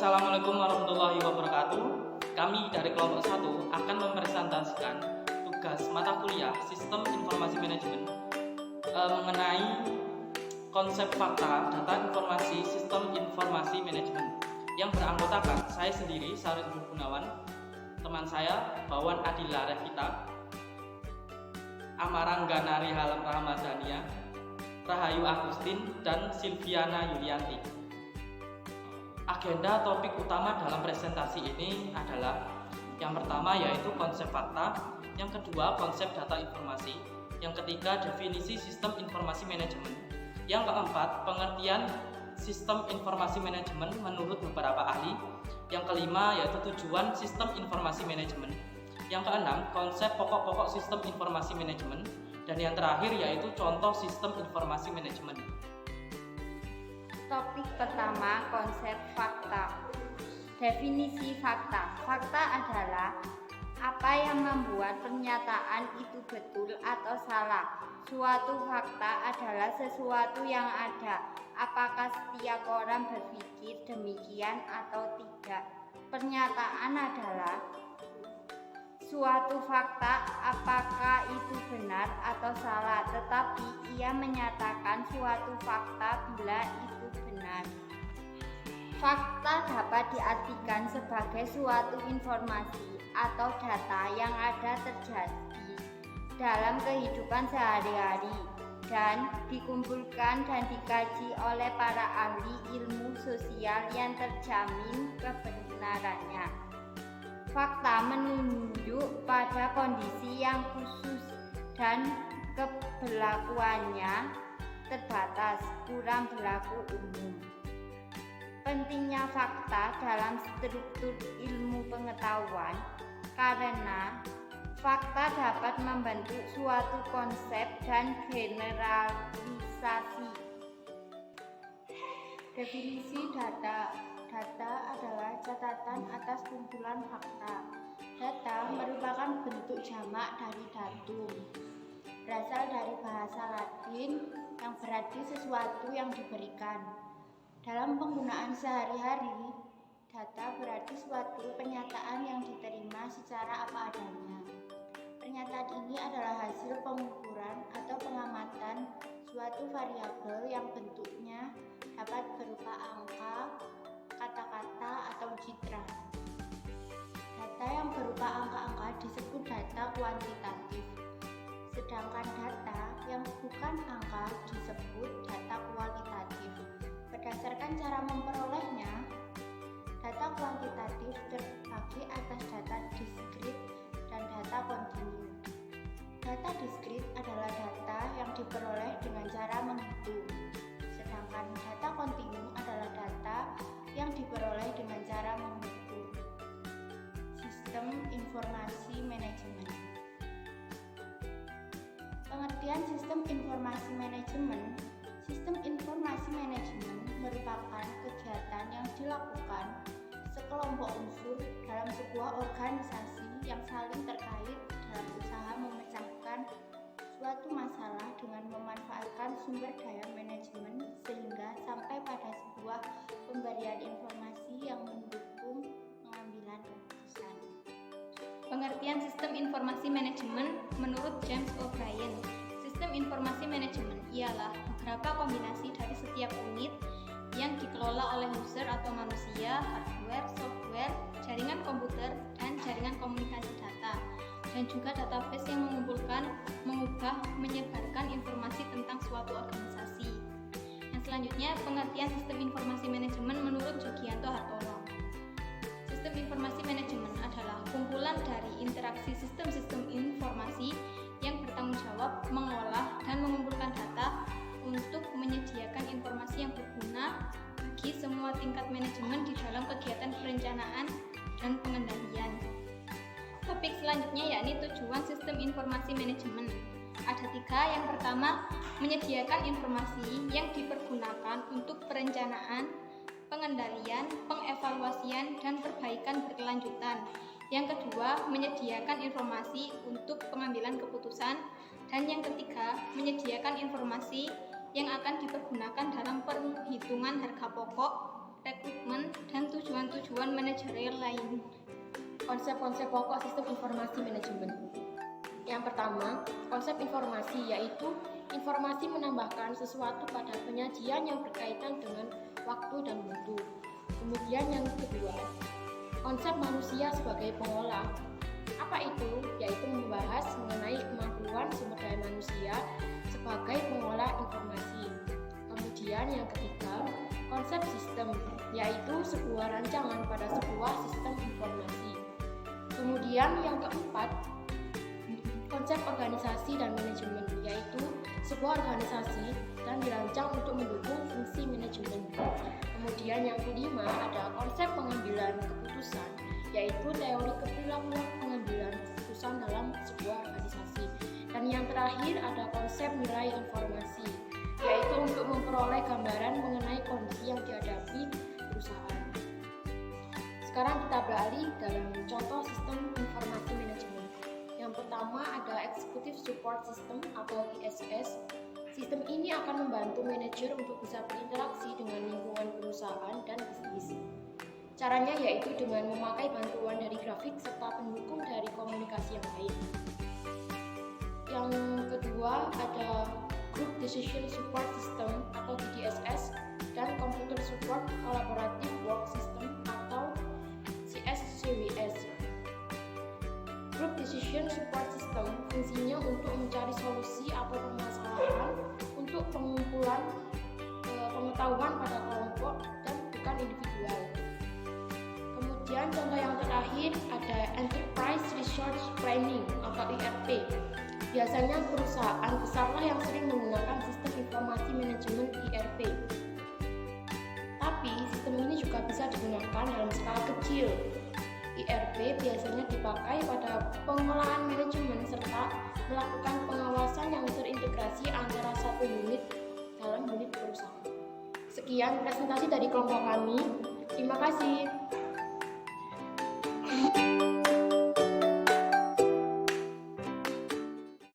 Assalamualaikum warahmatullahi wabarakatuh. Kami dari kelompok 1 akan mempresentasikan tugas mata kuliah Sistem Informasi Manajemen mengenai konsep fakta data informasi Sistem Informasi Manajemen yang beranggotakan saya sendiri, Sarid Gunawan, teman saya, Bawan Adila Revita, Amarangga Rihalam Ramadhania, Rahayu Agustin, dan Silviana Yulianti. Agenda topik utama dalam presentasi ini adalah yang pertama yaitu konsep fakta, yang kedua konsep data informasi, yang ketiga definisi sistem informasi manajemen, yang keempat pengertian sistem informasi manajemen menurut beberapa ahli, yang kelima yaitu tujuan sistem informasi manajemen, yang keenam konsep pokok-pokok sistem informasi manajemen, dan yang terakhir yaitu contoh sistem informasi manajemen. Topik pertama, konsep fakta. Definisi fakta. Fakta adalah apa yang membuat pernyataan itu betul atau salah. Suatu fakta adalah sesuatu yang ada. Apakah setiap orang berpikir demikian atau tidak? Pernyataan adalah suatu fakta, apakah itu benar atau salah, tetapi ia menyatakan suatu fakta bila itu benar. Fakta dapat diartikan sebagai suatu informasi atau data yang ada terjadi dalam kehidupan sehari-hari dan dikumpulkan dan dikaji oleh para ahli ilmu sosial yang terjamin kebenarannya. Fakta menunjuk pada kondisi yang khusus dan keberlakuannya terbatas, kurang berlaku umum. Pentingnya fakta dalam struktur ilmu pengetahuan karena fakta dapat membentuk suatu konsep dan generalisasi. Definisi data. Data adalah catatan atas kumpulan fakta. Data merupakan bentuk jamak dari datum. Berasal dari bahasa Latin yang berarti sesuatu yang diberikan. Dalam penggunaan sehari-hari, data berarti suatu pernyataan yang diterima secara apa adanya. Pernyataan ini adalah hasil pengukuran atau pengamatan suatu variabel yang bentuknya dapat berupa angka, kata-kata, atau citra. Data yang berupa angka-angka disebut data kuantitatif, sedangkan data yang bukan angka disebut data kualitatif. Berdasarkan cara memperolehnya, data kuantitatif terbagi atas data diskrit dan data kontinu. Data diskrit adalah data yang diperoleh dengan cara menghitung, sedangkan data kontinu adalah data yang diperoleh dengan cara menghitung. Sistem informasi manajemen. Pengertian sistem informasi manajemen. Sistem informasi manajemen merupakan kegiatan yang dilakukan sekelompok unsur dalam sebuah organisasi yang saling terkait dalam usaha memecahkan suatu masalah dengan memanfaatkan sumber daya manajemen sehingga sampai pada sebuah pemberian informasi yang mendukung pengambilan keputusan. Pengertian sistem informasi manajemen menurut James O'Brien. Sistem informasi manajemen ialah beberapa kombinasi dari setiap unit yang dikelola oleh user atau manusia, hardware, software, jaringan komputer, dan jaringan komunikasi data, dan juga database yang mengumpulkan, mengubah, menyebarkan informasi tentang suatu organisasi. Yang selanjutnya, pengertian sistem informasi manajemen menurut Jugianto Hartono. Sistem informasi manajemen adalah kumpulan dari interaksi sistem-sistem informasi yang bertanggung jawab mengolah dan mengumpulkan data untuk menyediakan informasi yang berguna bagi semua tingkat manajemen di dalam kegiatan perencanaan dan pengendalian. Topik selanjutnya yakni tujuan sistem informasi manajemen. Ada 3. Yang pertama, menyediakan informasi yang dipergunakan untuk perencanaan, pengendalian, pengevaluasian, dan perbaikan berkelanjutan. Yang kedua, menyediakan informasi untuk pengambilan keputusan. Dan yang ketiga, menyediakan informasi yang akan dipergunakan dalam perhitungan harga pokok rekrutmen, dan tujuan-tujuan manajerial lain. Konsep-konsep pokok sistem informasi manajemen. Yang pertama, konsep informasi yaitu informasi menambahkan sesuatu pada penyajian yang berkaitan dengan waktu dan mutu. Kemudian yang kedua, konsep manusia sebagai pengolah. Apa itu? Yaitu membahas mengenai kemampuan sumber daya manusia sebagai pengolah informasi. Kemudian yang ketiga, konsep sistem, yaitu sebuah rancangan pada sebuah sistem informasi. Kemudian yang keempat, konsep organisasi dan manajemen, yaitu sebuah organisasi dan dirancang untuk mendukung fungsi manajemen. Kemudian yang kelima ada konsep pengambilan keputusan, yaitu teori keperilakuan pengambilan keputusan dalam sebuah organisasi. Dan yang terakhir ada konsep nilai informasi, yaitu untuk memperoleh gambaran mengenai kondisi yang dihadapi perusahaan. Sekarang kita beralih dalam contoh sistem informasi manajemen. Yang pertama ada Executive Support System atau ISS. Sistem ini akan membantu manajer untuk bisa berinteraksi dengan lingkungan perusahaan dan bisnis. Caranya yaitu dengan memakai bantuan dari grafik serta pendukung dari komunikasi yang lain. Yang kedua ada Group Decision Support System atau GDSS dan Computer Support Collaborative Work System atau CSCWS. Group Decision Support System fungsinya untuk mencari solusi atau permasalahan untuk pengumpulan pengetahuan pada kelompok dan bukan individual. Kemudian contoh yang terakhir ada Enterprise Resource Planning atau ERP. Biasanya perusahaan besarlah yang sering menggunakan sistem informasi manajemen ERP. Tapi sistem ini juga bisa digunakan dalam skala kecil. ERP biasanya dipakai pada pengolahan manajemen serta melakukan pengawasan yang terintegrasi antara satu unit dalam unit perusahaan. Sekian presentasi dari kelompok kami. Terima kasih.